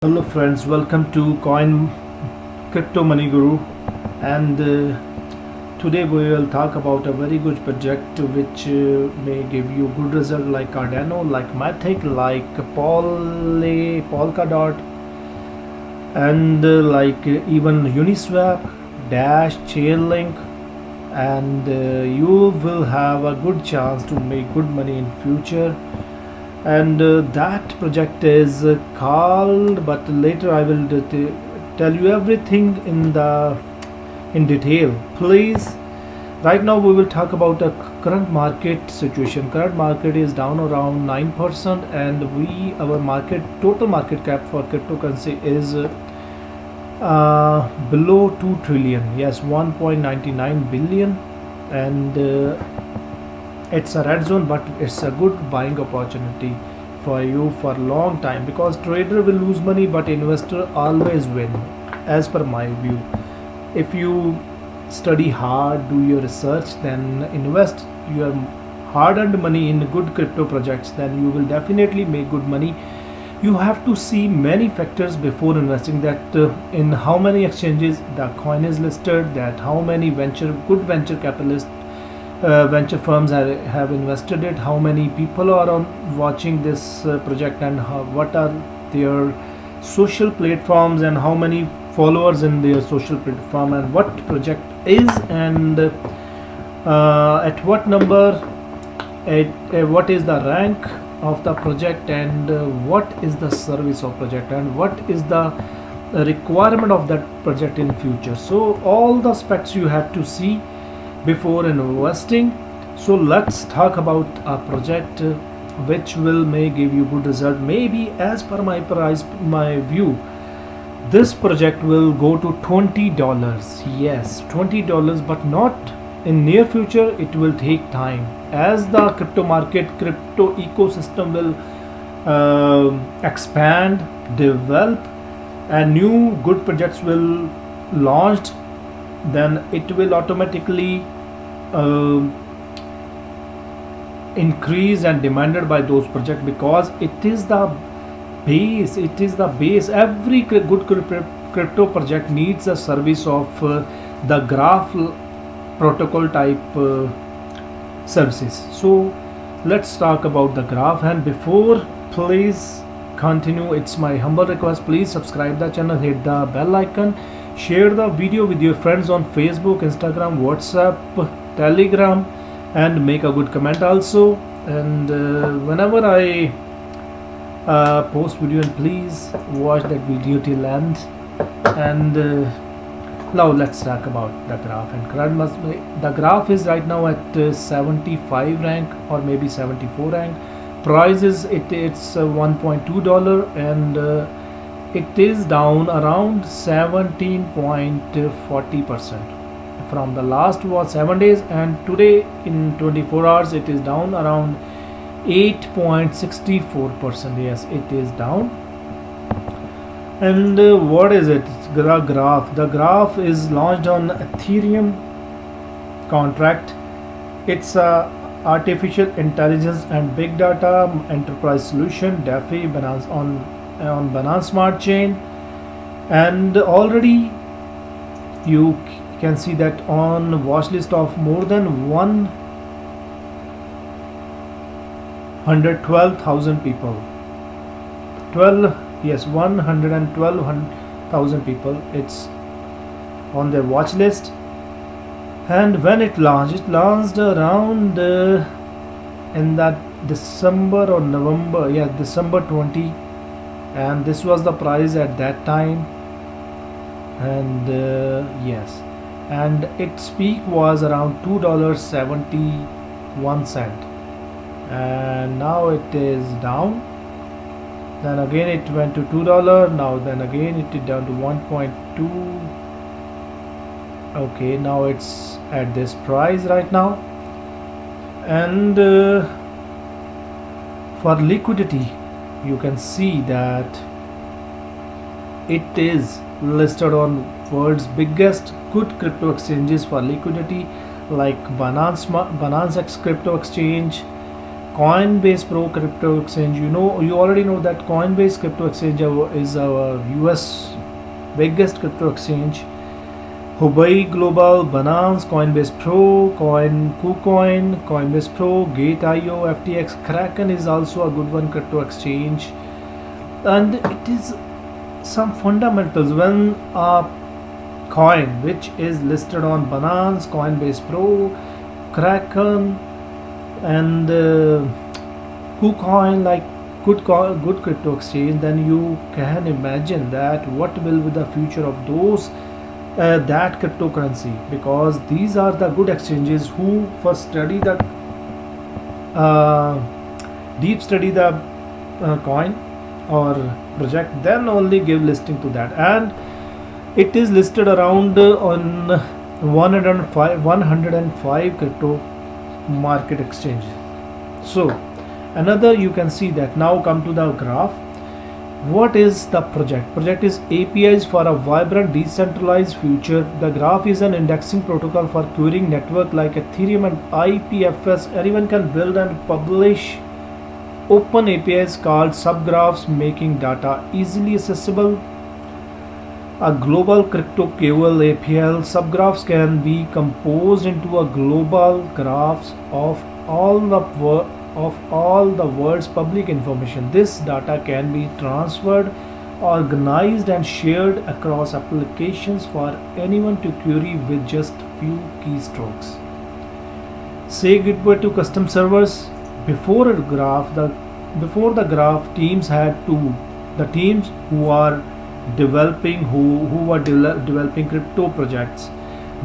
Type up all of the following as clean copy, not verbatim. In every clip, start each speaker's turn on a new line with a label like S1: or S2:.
S1: Hello friends, welcome to Coin Crypto Money Guru, and today we will talk about a very good project which may give you good result like Cardano, like Matic, like Polkadot, and even Uniswap, Dash, Chainlink, and you will have a good chance to make good money in future. And that project is called, but later I will tell you everything in detail. Please, right now we will talk about the current market situation. Current market is down around 9%, and our market total market cap for cryptocurrency is below 2 trillion. Yes, 1.99 billion, and it's a red zone, but it's a good buying opportunity for you for a long time, because trader will lose money but investor always win, as per my view. If you study hard, do your research, then invest your hard earned money in good crypto projects, then you will definitely make good money. You have to see many factors before investing, that in how many exchanges the coin is listed, that how many good venture capitalists, venture firms have invested it, how many people are on watching this project, and what are their social platforms, and how many followers in their social platform, and what project is, and at what number, what is the rank of the project, and what is the service of project, and what is the requirement of that project in future. So all the aspects you have to see before investing. So let's talk about a project which will may give you good result. Maybe as per my view, this project will go to $20. Yes, $20, but not in near future. It will take time, as the crypto ecosystem will expand, develop, and new good projects will launched. Then it will automatically uh, increase and demanded by those projects, because it is the base. Every good crypto project needs a service of the graph protocol type services. So let's talk about the graph, and before please continue, it's my humble request, please subscribe the channel, hit the bell icon, share the video with your friends on Facebook, Instagram, WhatsApp, Telegram, and make a good comment also. And whenever I post video, and please watch that video till end. And now let's talk about the graph. And the graph is right now at 75 rank, or maybe 74 rank. Price is it's $1.2, and it is down around 17.40% from the last was 7 days, and today in 24 hours it is down around 8.64%. Yes, it is down. And what is it? It's graph. The graph is launched on Ethereum contract. It's a artificial intelligence and big data enterprise solution, DeFi, Binance on Binance Smart Chain, and already you can see that on watch list of more than 112,000 people. 112,000 people. It's on their watch list. And when it launched around in that December or November. Yeah, December 20. And this was the price at that time. And yes, and its peak was around $2.71, and now it is down. Then again it went to $2. Now then again it is down to 1.2. Okay, now it's at this price right now. And for liquidity, you can see that it is listed on world's biggest good crypto exchanges for liquidity, like Binance X Crypto Exchange, Coinbase Pro crypto exchange. You already know that Coinbase crypto exchange is our US biggest crypto exchange. Huobi Global, Binance, Coinbase Pro, KuCoin, Coinbase Pro, Gate.io, FTX, Kraken is also a good one crypto exchange. And it is some fundamentals when a coin which is listed on Binance, Coinbase Pro, Kraken, and KuCoin, like good crypto exchange, then you can imagine that what will be the future of those that cryptocurrency, because these are the good exchanges who first study the uh, deep study the coin or project, then only give listing to that. And it is listed around on 105 crypto market exchange. So another, you can see that now come to the graph. What is the project is APIs for a vibrant decentralized future. The graph is an indexing protocol for querying network like Ethereum and IPFS. Anyone can build and publish open APIs called subgraphs, making data easily accessible. A global crypto KOL API subgraphs can be composed into a global graphs of all the world's public information. This data can be transferred, organized, and shared across applications for anyone to query with just few keystrokes. Say goodbye to custom servers. Before the graph, teams had to the teams who are developing crypto projects,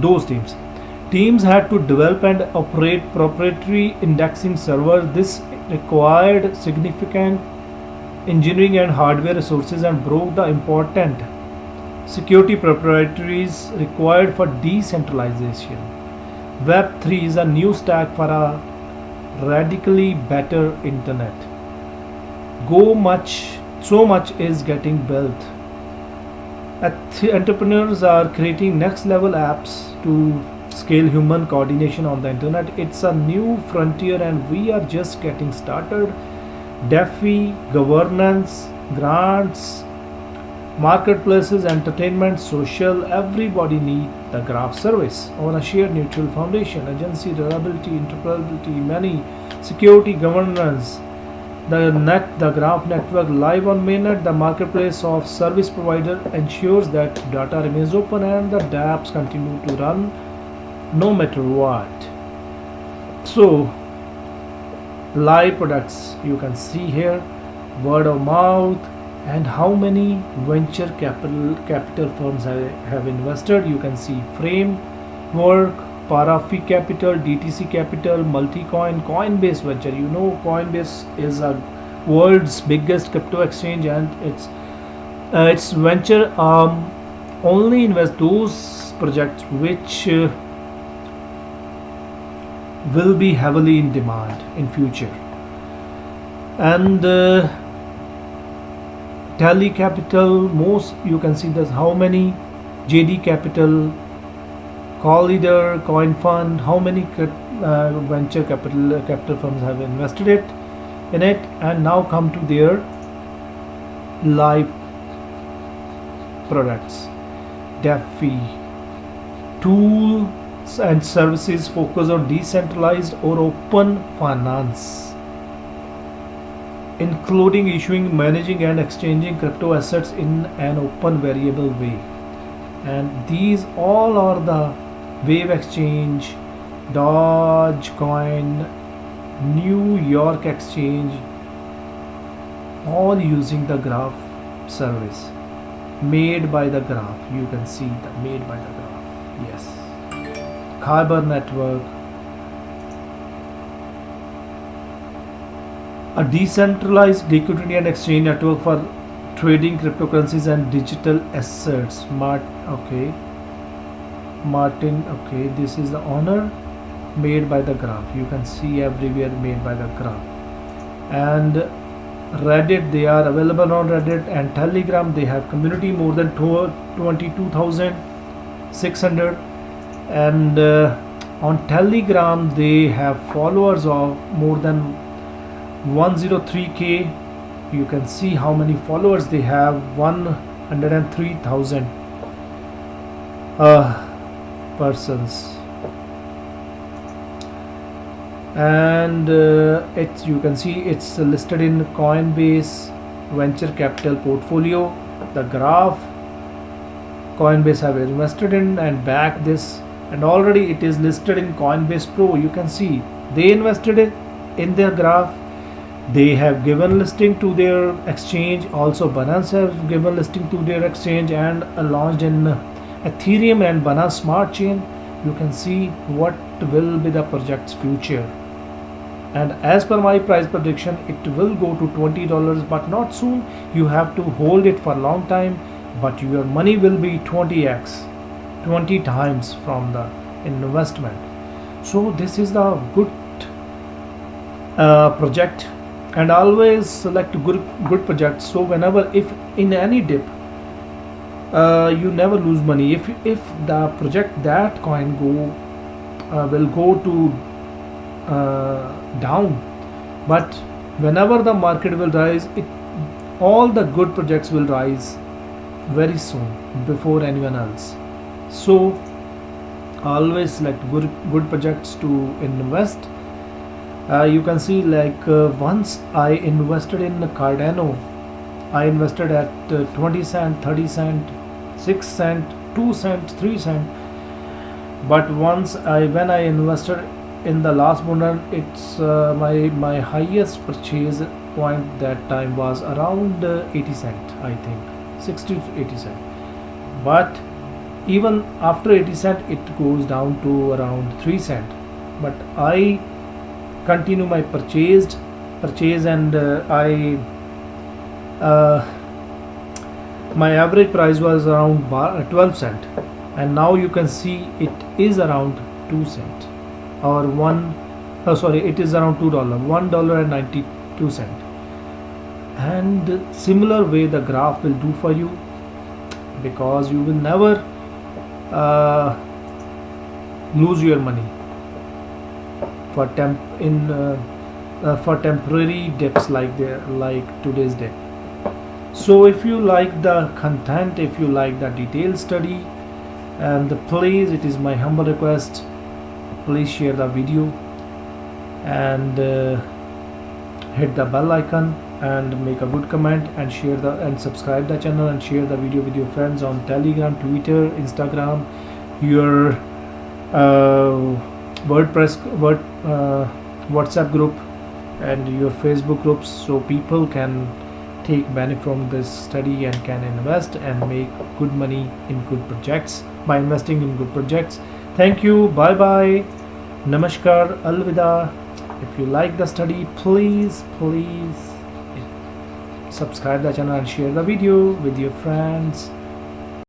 S1: those teams had to develop and operate proprietary indexing servers. This required significant engineering and hardware resources and broke the important security proprietaries required for decentralization. Web3 is a new stack for a radically better internet. So much is getting built. Entrepreneurs are creating next level apps to scale human coordination on the internet. It's a new frontier and we are just getting started. DeFi, governance, grants, marketplaces, entertainment, social, everybody need the graph service on a shared neutral foundation. Agency, reliability, interoperability, many security, governance. The graph network live on mainnet. The marketplace of service provider ensures that data remains open and the dApps continue to run no matter what. So live products, you can see here, word of mouth, and how many venture capital firms have invested. You can see Framework, Parafi Capital, DTC Capital, Multicoin, Coinbase Venture. Coinbase is a world's biggest crypto exchange, and its venture only invest those projects which will be heavily in demand in future. And Tally Capital, most, you can see this, how many JD Capital, Collider, Coin Fund, how many venture capital firms have invested in it. And now come to their live products. DeFi, tools and services focus on decentralized or open finance, including issuing, managing, and exchanging crypto assets in an open variable way. And these all are the Wave Exchange, Dogecoin, New York Exchange, all using the graph service made by the graph. You can see the made by the graph. Yes. Kyber Network, a decentralized liquidity and exchange network for trading cryptocurrencies and digital assets. Martin, okay, this is the owner, made by the graph. You can see everywhere made by the graph. And Reddit, they are available on Reddit. And Telegram, they have community more than 22,600. And on Telegram, they have followers of more than 103k. You can see how many followers they have, 103,000 persons. And it's, you can see it's listed in Coinbase venture capital portfolio. The graph Coinbase have invested in and back this, and already it is listed in Coinbase Pro. You can see they invested it in their graph. They have given listing to their exchange. Also Binance have given listing to their exchange and launched in Ethereum and Binance Smart Chain. You can see what will be the project's future. And as per my price prediction, it will go to $20, but not soon. You have to hold it for a long time, but your money will be 20x, 20 times from the investment. So this is the good project, and always select good projects. So whenever, if in any dip, you never lose money. If the project, that coin will go to down, but whenever the market will rise, all the good projects will rise very soon before anyone else. So always select good projects to invest. You can see, like once I invested in Cardano, I invested at 20 cent, 30 cent, 6 cent, 2 cent, 3 cent. But when I invested in the last bull run, it's my highest purchase point that time was around 80 cent, I think 60 to 80 cent. But even after 80 cent, it goes down to around 3 cent. But I continue my purchase, and my average price was around 12 cent, and now you can see it is around 2 cent, or it is around $1.92. And similar way the graph will do for you, because you will never lose your money for temporary dips like today's dip. So if you like the content, if you like the detailed study, and please, it is my humble request, please share the video and hit the bell icon and make a good comment, and subscribe the channel, and share the video with your friends on Telegram, Twitter, Instagram, your WhatsApp group, and your Facebook groups, so people can take benefit from this study and can invest and make good money in good projects by investing in good projects. Thank you. Bye bye. Namaskar. Alvida. If you like the study, please subscribe the channel and share the video with your friends.